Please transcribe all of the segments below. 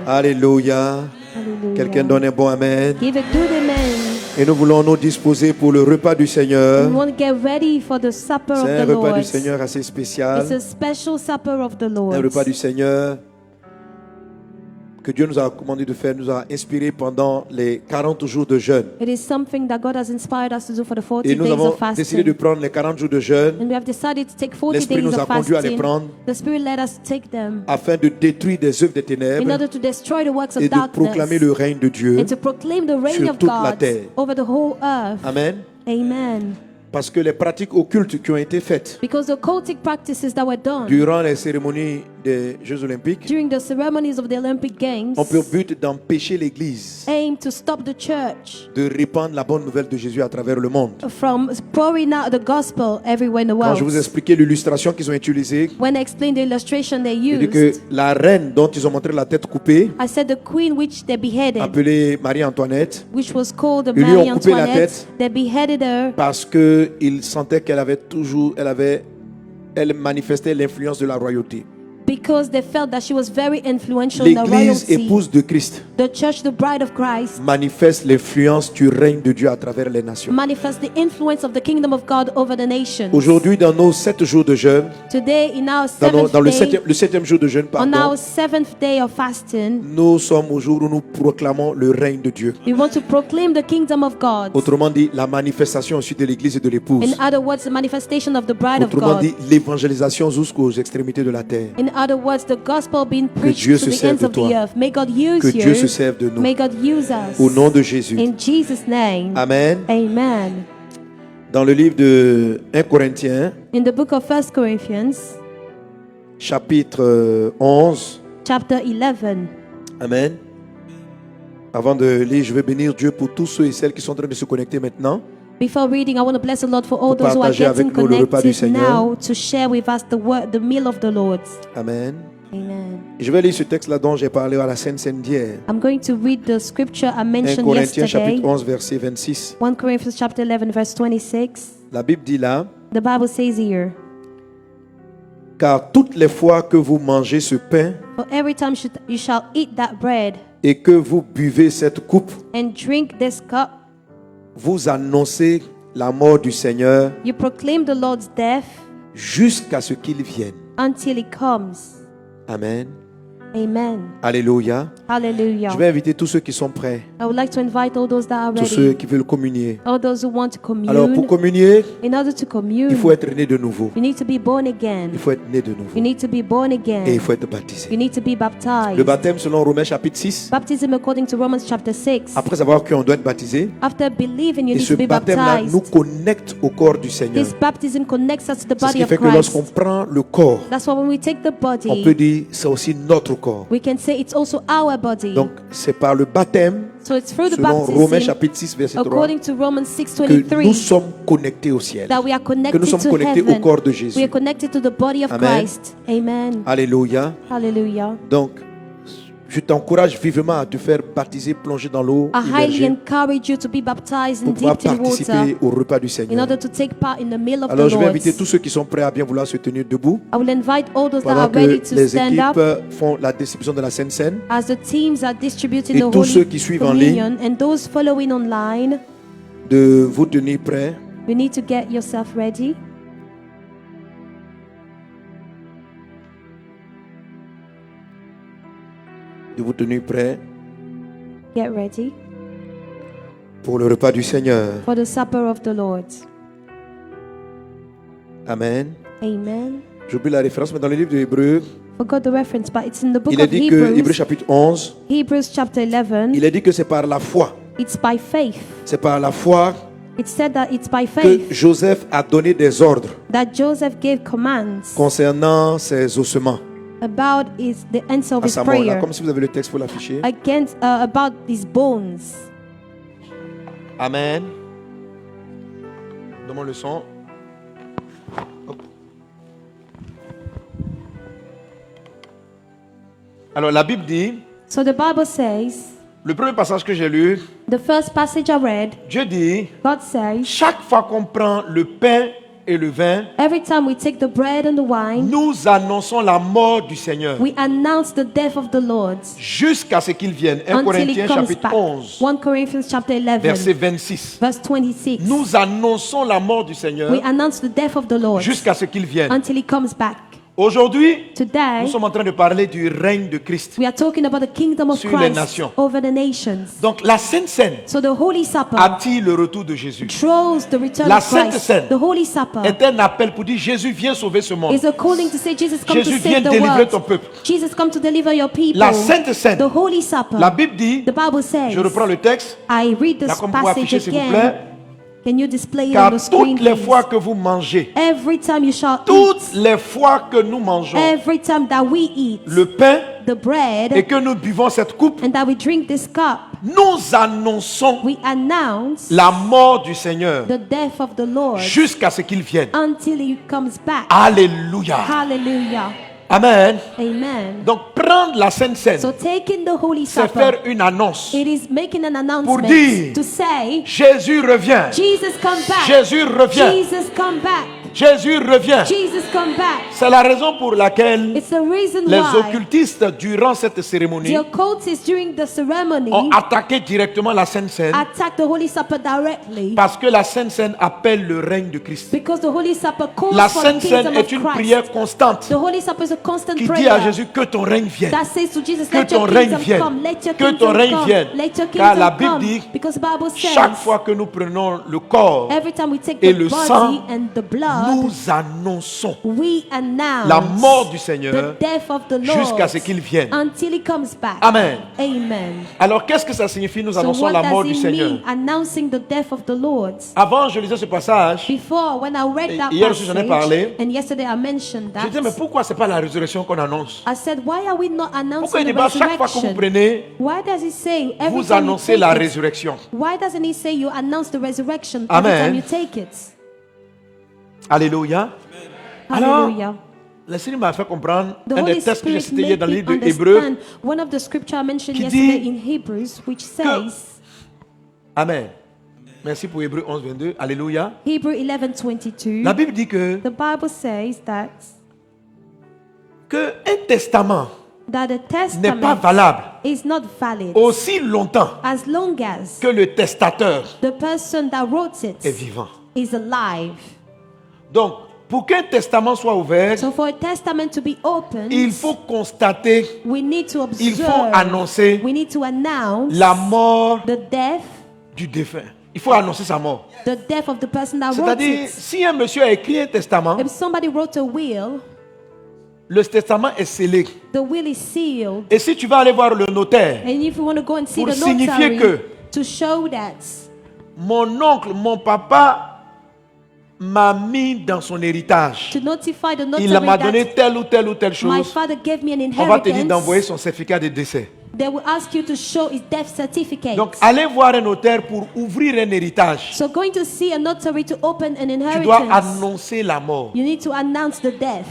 Alléluia. Quelqu'un donne un bon amen. Give a good amen. Et nous voulons nous disposer pour le repas du Seigneur. We want to get ready for the supper C'est un of the repas Lord. du Seigneur assez spécial. It's a special supper of the Lord. Un repas du Seigneur que Dieu nous a commandé de faire, nous a inspiré pendant les 40 jours de jeûne. It is something that God has inspired us to do for the 40 Et nous days avons of fasting. décidé de prendre les 40 jours de jeûne And we have decided to take 40 L'Esprit days nous a of conduits à les fasting. prendre The Spirit led us to take them afin de détruire des œuvres des in ténèbres order to destroy the works of et de proclamer darkness le règne de Dieu and to proclaim the reign sur of toute la God terre. over the whole earth. Amen. Amen. Parce que les pratiques occultes qui ont été faites Because the occultic practices that were done durant les cérémonies des Jeux Olympiques during the ceremonies of the Olympic Games ont pour but d'empêcher l'Église aim to stop the church de répandre la bonne nouvelle de Jésus à travers le monde. from pouring out the gospel everywhere in the Quand world. je vous expliquais l'illustration qu'ils ont utilisée, When I explained the illustration they j'ai dit que used, la reine dont ils ont montré la tête coupée, I said the queen which they beheaded, appelée Marie-Antoinette, which was called Ils lui Marie ont coupé la Antoinette, tête. they beheaded her parce qu'ils sentaient qu'elle avait toujours, elle manifestait l'influence de la royauté. because they felt that she was very influential in the L'Église royalty. épouse de Christ The church, the bride of Christ, manifeste l'influence du règne de Dieu à travers les nations. manifests the influence of the kingdom of God over the nations. Aujourd'hui, dans nos 7 jours de jeûne, Today, in our dans le seventh day, septième jour de jeûne, on pardon, our seventh day of fasting, nous sommes au jour où nous proclamons le règne de Dieu. we want to proclaim the kingdom of God. Autrement dit, la manifestation ensuite de l'Église et de l'épouse. In other words, the manifestation of the bride of Autrement God. dit, l'évangélisation jusqu'aux extrémités de la terre. In other words, the gospel being preached Dieu to se the serve ends de of the toi. earth. May God use Que Dieu se you. serve de nous. May God use us. Au nom de Jésus. In Jesus' name. Amen. Amen. Dans le livre de 1 Corinthiens, In the book of 1 Corinthians, chapitre 11. chapter 11. Amen. Avant de lire, je vais bénir Dieu pour tous ceux et celles qui sont en train de se connecter maintenant. Before reading, I want to bless the Lord for all Pour those who are partager getting avec nous le repas du connected Seigneur. now to share with us the meal of the Lord. Amen. Amen. Je vais lire ce texte-là dont j'ai parlé à la Sainte Seine d'hier. I'm going to read the scripture I 1 mentioned Corinthiens yesterday. chapitre 11 verset 26. 1 Corinthians chapter 11 verse 26. La Bible dit là, The Bible says here, car toutes les fois que vous mangez ce pain for every time you shall eat that bread et que vous buvez cette coupe, and drink this cup, vous annoncez la mort du Seigneur you proclaim the Lord's death jusqu'à ce qu'il vienne. until he comes. Amen. Amen. Alléluia. Hallelujah. Je vais inviter tous ceux qui sont prêts, I would like to invite all those that are tous ceux ready, qui veulent communier. all those who want to commune. Alors pour communier, In order to commune, il faut être né de nouveau. you need to be born again. Il faut être né de nouveau. You need to be born Et il again. faut être You baptisé. need to be baptized. Le baptême selon Romains chapitre 6, Baptism according to Romans chapter 6. après avoir qu'on doit être baptisé, After believing, you et need ce to be baptême-là nous baptized. connecte au corps du Seigneur. This baptism connects us to the C'est ce body qui of fait que lorsqu'on Christ. prend le corps, That's why when we take the on peut body, dire c'est aussi notre corps. we can say it's also our body. Donc c'est par le baptême, So it's through the selon Romains baptism, chapitre 6 verset 3, according to Romans que 6:23, nous sommes connectés au ciel. that we are Que connected nous sommes to connectés au heaven. corps de We Jésus. are connected to the body of Amen. Christ. Amen. Alléluia. Hallelujah. Donc je t'encourage vivement à te faire baptiser, plonger dans l'eau, I highly immerger, encourage you to be baptized and pour pouvoir dipped in water participer au repas du in Seigneur. order to take part in the meal of Alors the je vais Lord. inviter tous ceux qui sont prêts à bien vouloir se tenir debout I will invite all those that pendant are que ready to les stand up équipes font la distribution de la Sainte Seine. as the teams are distributing Et the tous ceux Holy qui suivent en ligne, Communion, and those following online, De vous tenir prêts. you need to get yourself ready. De vous tenir prêts Get ready pour le repas du Seigneur. for the supper of the Lord. Amen. Amen. J'oublie la référence, mais dans le livre de Hébreux, Forgot the reference, but it's in the book il est of dit que, Hébreux Hebrews. chapitre 11, Hebrews chapter 11. il est dit que c'est par la foi. It's by faith. C'est par la foi It said that it's by que faith Joseph a donné des ordres that Joseph gave commands concernant ses ossements about the answer of à his sa mort. Là, prayer, comme si vous avez le texte, pour l'afficher. about his bones. Amen. Donne-moi le son. Hop. Alors la Bible dit, So the Bible says, le premier passage que j'ai lu, the first passage I read, Dieu dit, God says, chaque fois qu'on prend le pain et le vin, every time we take the bread and the wine, nous annonçons la mort du Seigneur we announce the death of the Lord jusqu'à ce qu'il vienne. 1 until he Corinthiens comes chapitre back. 11, 1 Corinthians chapter 11, verset 26. verse 26. Nous annonçons la mort du Seigneur We announce the death of the Lord jusqu'à ce qu'il vienne. until he comes back. Aujourd'hui, Today, nous sommes en train de parler du règne de Christ. we are talking about the kingdom of Sur les Christ nations. over the nations. Donc la Sainte Seine So the Holy Supper attire le retour de Jésus. draws the return La of Sainte Christ. Seine The Holy Supper est un appel pour dire Jésus vient sauver ce monde. is a calling to say, Jesus, come Jésus to vient save the délivrer ton world. peuple. Jesus, come to deliver your people. La Sainte Seine, The Holy Supper. la Bible dit, The Bible says, je reprends le texte, I read là this comme vous pouvez passage afficher s'il vous again. plaît, Can you display it on car the screen, toutes les please? fois que vous mangez, Every time you shall toutes les fois que nous mangeons every time that we eat le pain the bread et que nous buvons cette coupe, and that we drink this cup, nous annonçons we announce la mort du Seigneur the death of the Lord jusqu'à ce qu'il vienne. until he comes back. Alléluia. Hallelujah. Amen. Amen. Donc prendre la Sainte Seine, So taking the Holy c'est Supper, faire une annonce. it is making an announcement dire, to say, Jésus revient. Jesus come back. Jésus revient. Jesus come back. Jésus revient. Jesus come back. C'est la raison pour laquelle It's the reason les why occultistes, durant cette the cérémonie, occultists during the ceremony ont attaqué directement la Sainte Seine attack the Holy Supper directly parce que la Sainte Seine appelle le règne de Christ. because the Holy Supper calls La for Sainte the Seine kingdom of est une Christ. prière constante The Holy Supper is a constant qui dit prayer à Jésus que ton règne vienne. that says to Jesus, Que let your ton règne kingdom vienne. come, let your Que ton kingdom règne come, vienne. let your Car la kingdom Bible come. dit, Because the Bible chaque says, fois que nous prenons le corps every time we take et the le body sang, and the blood, nous annonçons we announce la mort du the Seigneur death of the Lord jusqu'à ce qu'il vienne. until he comes back. Amen. Amen. Alors qu'est-ce que ça signifie? Nous So annonçons what la mort does du it Seigneur. mean, announcing the death of the Lord? Avant, je lisais ce passage. Before, when I read that Hier aussi, j'en ai parlé. passage, and yesterday I mentioned Je that, disais, mais pourquoi c'est pas la résurrection qu'on annonce? I said, why are we not Pourquoi announcing il the dit pas chaque fois que vous resurrection? prenez, Why does he say every vous time you annoncez take la it? résurrection? Why doesn't he say you announce the resurrection Amen. every time you take it? Alléluia. Alors, Hallelujah. le Seigneur m'a fait comprendre The un des Holy textes que j'ai Spirit cité hier made dans le me livre de Hébreux. understand one of the scripture I mentioned qui yesterday dit in Hebrews, which says, Amen. Merci pour Hébreux 11, 22. Alléluia. Hebrew 11:22. La Bible dit que The Bible says that un testament the n'est pas testament valable is not valid aussi longtemps as long as que le testateur the person that wrote est it vivant. is alive. Donc, pour qu'un testament soit ouvert, So for a testament to be opened, il faut constater, we need to il faut observe, annoncer we need to announce la mort the death, du défunt. Il faut annoncer sa mort. the death of the person that wrote C'est-à-dire, it. si un monsieur a écrit un testament, If somebody wrote a will, le testament est scellé. the will is sealed. Et si tu vas aller voir le notaire, And if you want to go and see Pour the signifier notary que to show that mon oncle, mon papa m'a mis dans son héritage. to notify the Il notary m'a donné that telle ou telle ou telle my chose. father gave me an On va te dire d'envoyer inheritance, son certificat de décès. they will ask you to show his death certificate. Donc, allez voir un notaire pour ouvrir un héritage. So going to see a notary to open an Tu dois inheritance, annoncer la mort. you need to announce the death.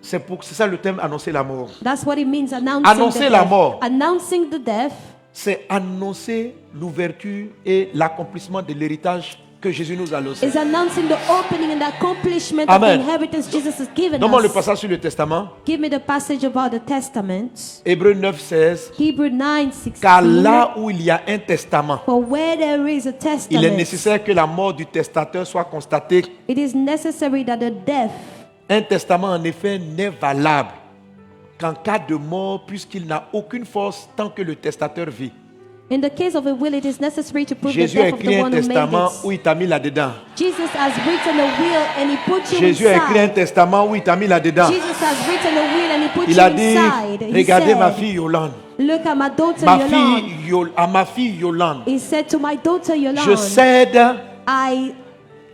C'est ça le thème, annoncer la mort. That's what it means, announcing Annoncer the la death. mort. Announcing the death C'est annoncer l'ouverture et l'accomplissement de l'héritage que Jésus nous a laissé. is announcing the opening and the accomplishment Amen. of the inheritance Jesus has given Donne-moi le us. passage sur le testament. Give me the passage about the testament. Hébreux 9, 16. Hebrew 9:16. Car là où il y a un testament, For where there is a il est testament, nécessaire que la mort du testateur soit constatée. it is necessary that the death, Un testament, en effet, n'est valable qu'en cas de mort, puisqu'il n'a aucune force tant que le testateur vit. in the case of a will, it is necessary to prove the Jésus a death of the écrit un one who made testament où it. il t'a mis là-dedans. Jesus has written a will and he put you Jésus a écrit un inside. testament où il t'a mis là-dedans. Jesus has written a will and he put Il you a dit, inside. He regardez said, ma fille Yolande. look at my daughter Ma Yolande. fille, à ma fille Yolande, He said to my daughter je Yolande, cède I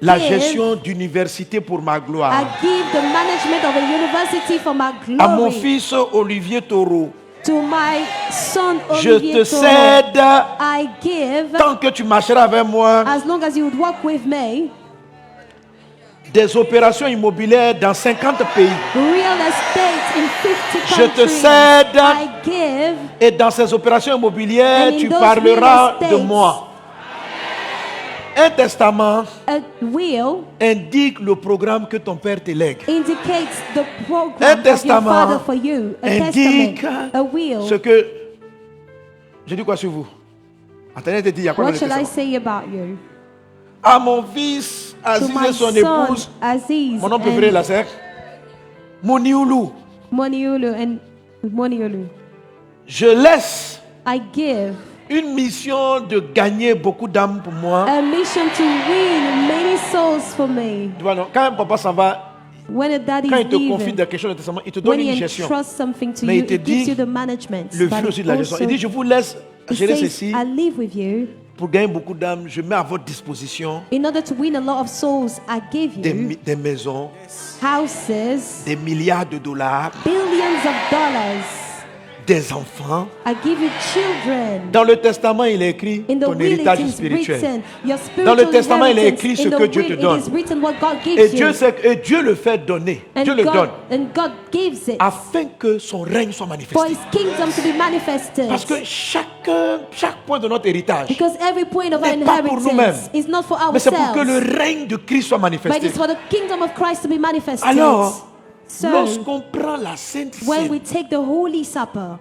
la give- gestion d'université pour ma I gloire. give the management of a university for my À mon glory. fils Olivier Taureau, To my son je Olivier te Toro, cède I give, tant que tu marcheras avec moi as long as you would walk with me, des opérations immobilières dans 50 pays. real estate in 50 Je te countries. cède. I give, Et dans ces opérations immobilières, And in tu those parleras real de estates, moi. Un testament A will indique le programme que ton père te lègue. indicates the Un program of your testament father for you. A indique testament, a will. ce que... Je dis quoi sur vous? Attendez, te dis, il y a quoi dans What le shall I testament? say about you? À mon fils, To Aziz my et son son, épouse, Aziz, mon nom préféré and là, c'est Monioulou. Moniulu, and Moniulu. Je laisse I give une mission de gagner beaucoup d'âmes pour moi. a mission to win many souls for me. Tu vois, non, quand un papa s'en va, When a daddy quand is il te confie leaving, dans quelque chose de testament, il te donne when une he gestion. entrusts something to Mais you, il te it gives dit you the management. le But vieux aussi de la gestion. also, Il dit, je vous laisse it gérer says, ceci I live with you. pour gagner beaucoup d'âmes. Je mets à votre disposition In order to win a lot of souls, I give you des maisons, houses, des milliards de dollars, billions of dollars. des enfants. I give you children. Dans le testament, il est écrit In the ton will héritage it is spirituel. written, your Dans le spiritual testament, il est inheritance. écrit ce In the que Dieu te will, donne. it is written what God Et gives Dieu, you. Dieu le fait donner. And Dieu le donne. God gives it Afin que son règne soit for manifesté. His kingdom to be manifested. Parce que chaque point de notre héritage, Because every point of our n'est pas pour nous-mêmes, inheritance is not for mais c'est pour ourselves, que le règne de Christ soit but manifesté. it's for the kingdom of Christ to be manifested. Alors, So, lorsqu'on prend la Sainte when Seine, we take the Holy Supper,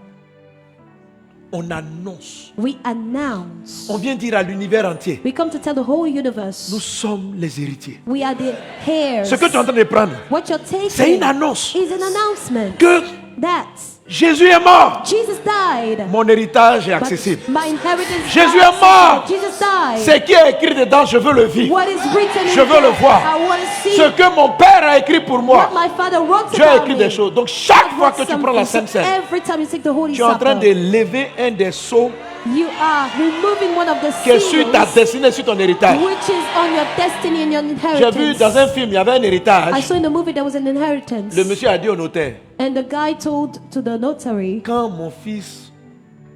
on annonce, we announce, on vient dire à l'univers entier, we come to tell the whole universe, nous sommes les héritiers. we are the heirs. Ce que tu es en train de prendre, What you're taking c'est une annonce is an announcement que that Jésus est mort. Jesus died. Mon héritage est But accessible. my inheritance is Jésus not est mort. accessible. Jesus died. Ce qui est écrit dedans, je veux le vivre. What is written Je in veux le there, voir. I want to see Ce que mon Père a écrit pour moi, what my Father wrote Dieu a about écrit me. des choses. Donc chaque fois que tu prends la Something. Sainte So Seine, every time you take the Holy tu es en train Supper, de lever un des sceaux you are removing one of the qui est sur ta seals destinée, sur ton héritage. which is on your destiny and your J'ai vu dans inheritance. un film, il y avait un I héritage. saw in the movie there was an inheritance. Le monsieur a dit au notaire, And the guy told to the notary, quand mon fils,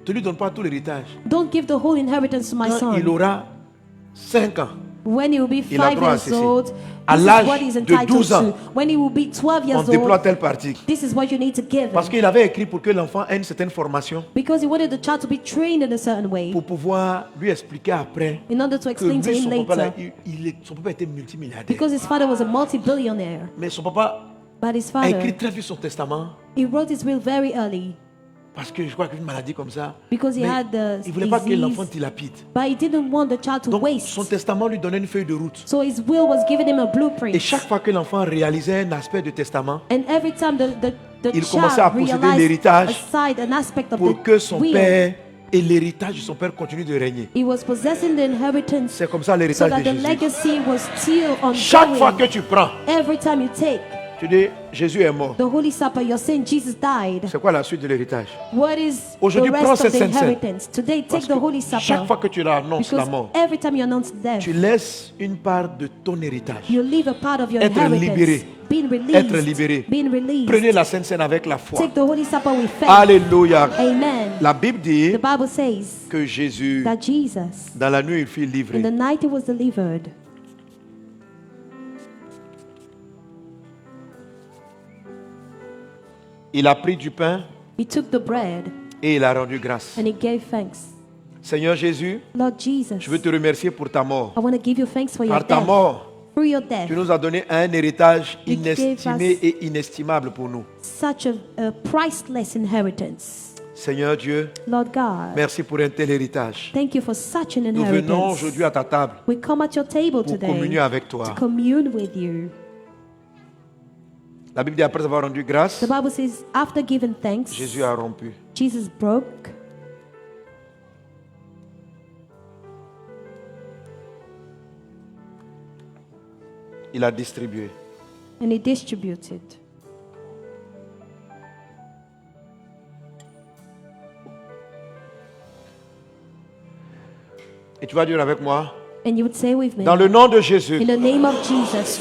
ne lui donne pas tout l'héritage. don't give the whole inheritance to my Quand il son. aura 5 ans, When he will be Il a 5 droit à years ceci. old, À this l'âge is what he's de entitled 12 ans, to. When he will be 12 on years déploie old, telle partie. this is what you need to give Parce him. qu'il avait écrit pour que l'enfant ait une certaine formation, Because he wanted the child to be trained in a certain way pour pouvoir lui expliquer après in order to que explain to lui, him son papa, là, later. son papa était multimilliardaire. Because his father was a multi-billionaire. Mais son papa But his a écrit father, très vite son testament he wrote his will very early parce que je crois qu'une maladie comme ça. because he Mais had the il ne voulait pas que l'enfant disease. dilapide. But he didn't want the child to Donc waste. son testament lui donnait une feuille de route. So his will was giving him a Et blueprint. chaque fois que l'enfant réalisait un aspect de testament, And every time the Il commençait à child posséder realized l'héritage aside an aspect of pour que the son will, père et l'héritage de son père continuent de régner. he was possessing the inheritance C'est comme ça so l'héritage that de the Jésus. legacy was still Chaque fois que ongoing. tu prends, Every time you take tu dis Jésus est mort. the Holy Supper, you're saying Jesus died. C'est quoi la suite de l'héritage? What is the Aujourd'hui, prends rest of cette the Sainte Seine. inheritance? Today, take Parce the Holy que chaque Supper fois que tu annonces la because mort, every time you announce death, tu laisses une part de ton héritage. you leave a part of your Être inheritance libéré. being Être released. libéré. Being released. Prenez la Sainte Seine avec la foi. Take the Holy Supper with faith. Alléluia. Amen. La Bible dit The Bible says que Jésus, that Jesus, dans la nuit, il fut in livré. the night he was delivered, Il a pris du pain he took the bread et il a rendu grâce. and he gave thanks. Seigneur Jésus, Lord Jesus, je veux te remercier pour ta mort. I want to give you thanks for your Par ta death. mort, Through your death, tu nous as donné un héritage You gave inestimé us- et inestimable pour nous. such a priceless inheritance. Seigneur Dieu, Lord God, merci pour un tel héritage. thank you for such an Nous venons inheritance. aujourd'hui à ta table We come at your table pour communier today avec to toi. commune with you. La Bible dit après avoir rendu grâce, The Bible says, after giving thanks, Jésus a rompu. Jesus broke Il a distribué. and he distributed. Et tu vas dire avec moi, And you would say with me, dans le nom de Jésus, in the name of Jesus,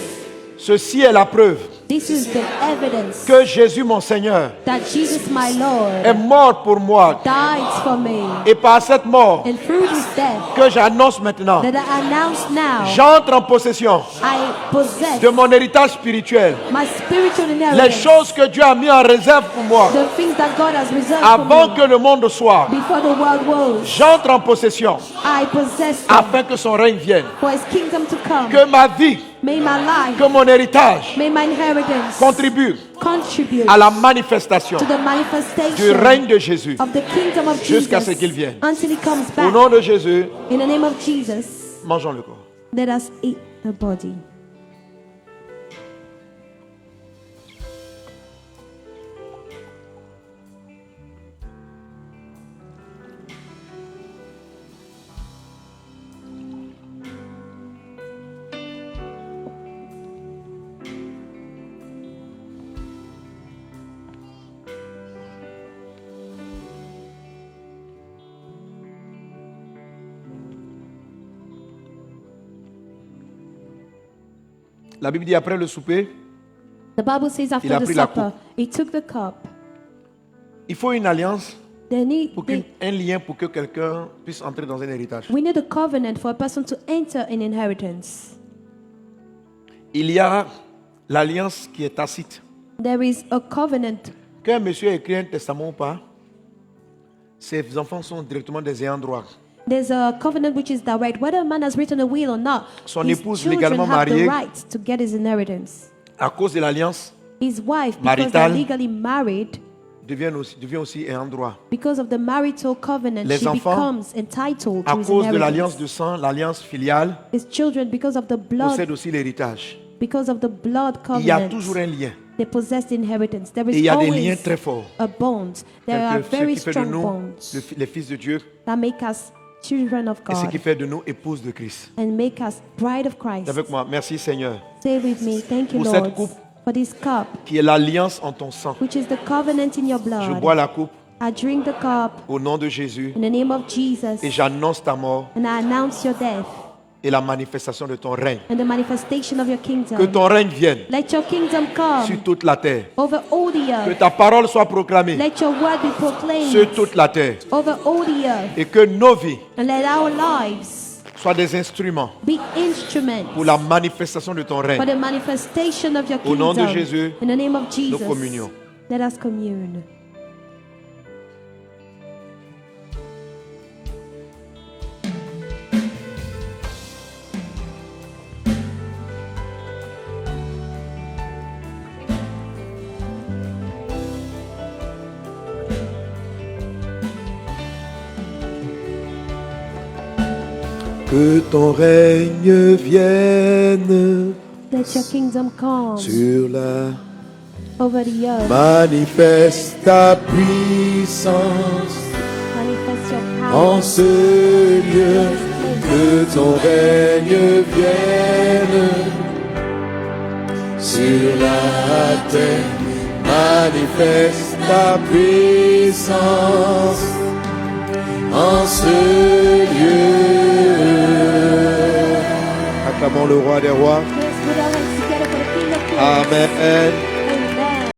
Ceci est la preuve This is the evidence que Jésus, mon Seigneur, that Jesus, my est Lord, mort pour moi. died for me. Et par cette mort And through his death que j'annonce maintenant, that I announce now, j'entre en possession I possess de mon héritage spirituel. my spiritual Les inheritance. choses que Dieu a mis en réserve pour moi The things that God has reserved avant for que me le monde soit. before the world was. J'entre en possession I possess them afin que son règne vienne. for his kingdom to come. Que ma vie, May my life, que mon héritage may my inheritance contribue contribute à la manifestation to the du manifestation règne de Jésus of the kingdom of jusqu'à ce Jesus qu'il vienne. until he comes Au back. nom de Jésus, In the name of Jesus, mangeons le corps. let us eat the body. La Bible dit après le souper, The Bible says Il after a the pris la supper, he took the cup. il faut une alliance, Then un lien pour que quelqu'un puisse entrer dans un héritage. we need a covenant for a person to enter an inheritance. Il y a l'alliance qui est tacite. There is a covenant. Qu'un monsieur ait écrit un testament ou pas, ses enfants sont directement des ayants droit. There's a covenant which is direct. Whether a man has written a will or not, Son his épouse children légalement have the mariée, right to get his inheritance. À cause de l'alliance, His wife, because they're maritale, legally married, devient aussi ayant droit. because of the marital covenant, Les she enfants, becomes entitled À to his cause de l'alliance inheritance. de sang, l'alliance filiale, His children, because of the possèdent blood, aussi l'héritage. because of the blood Il y a covenant, toujours un lien. they possess the inheritance. There Et il is y a des liens always très forts. a bond. There Tel are que ce very qui fait de strong nous bonds les fils de Dieu that make us children of et ce qui God fait de nous épouses de Christ. and make us bride of Christ. Avec moi, merci Seigneur, Say with me, thank you, Pour cette Lord, coupe, for this cup, qui est l'alliance en ton sang. which is the covenant in your Je blood. bois la coupe I drink the cup au nom de Jésus in the name of Jesus, et j'annonce ta mort and I announce your death et la manifestation de ton règne. and the manifestation of your Que kingdom. ton règne vienne Let your kingdom sur come toute la terre. over all the Que earth. ta parole soit proclamée Let your word be sur proclaimed toute la terre. over all the earth. Et que nos vies And let our lives soient des instruments be instruments pour la manifestation de ton for règne. the manifestation of your Au nom kingdom. de Jésus, In the name of Jesus, communions. let us commune. Que ton règne vienne Let your kingdom come sur la over the earth. manifeste ta puissance Manifest your en power. ce lieu. Que ton règne vienne sur la terre. Manifeste ta puissance en ce lieu. Acclamons le roi des rois. Let's put our hands together for the King of Kings. Amen.